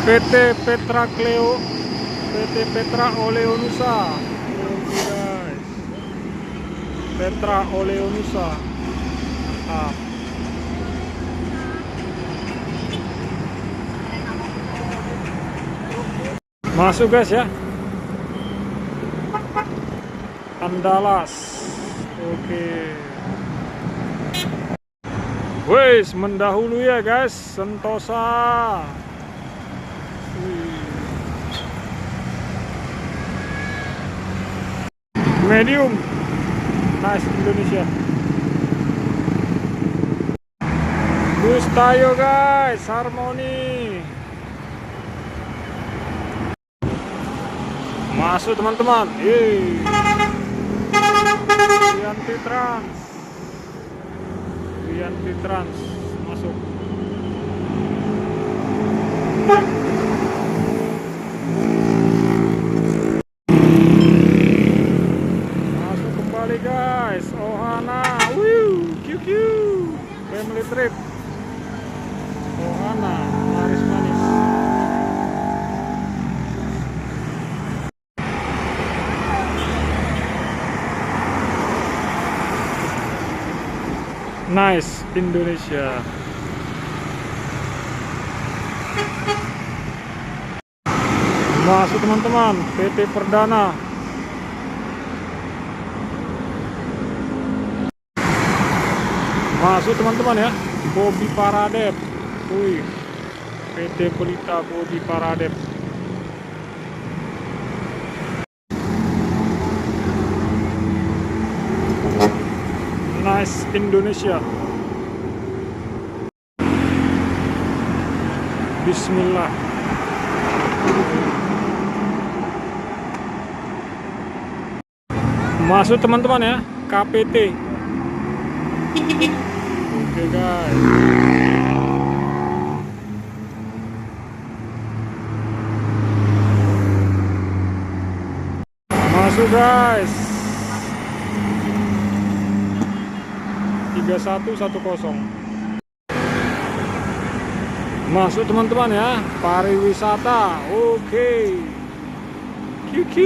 PT Petra Cleo, PT Petra Oleonusa. Oke guys, Petra Oleonusa. Masuk guys ya. Andalas. Oke. Wes mendahului ya guys, Sentosa. Medium. Nice Indonesia. Bus Tayo guys, Harmoni. Masuk teman-teman. Wianti Trans. Wianti Trans masuk. Masuk kembali guys. Ohana. QQ. Family trip. Ohana, laris manis. Nice Indonesia. Masuk teman-teman, PT Perdana. Masuk teman-teman ya, Bobby Paradep. Wih, PT Pelita Bobby Paradep. Nice Indonesia. Bismillah. Masuk teman-teman ya, KPT. Oke guys. Masuk guys. 3110. Masuk teman-teman ya, pariwisata. Oke. QQ.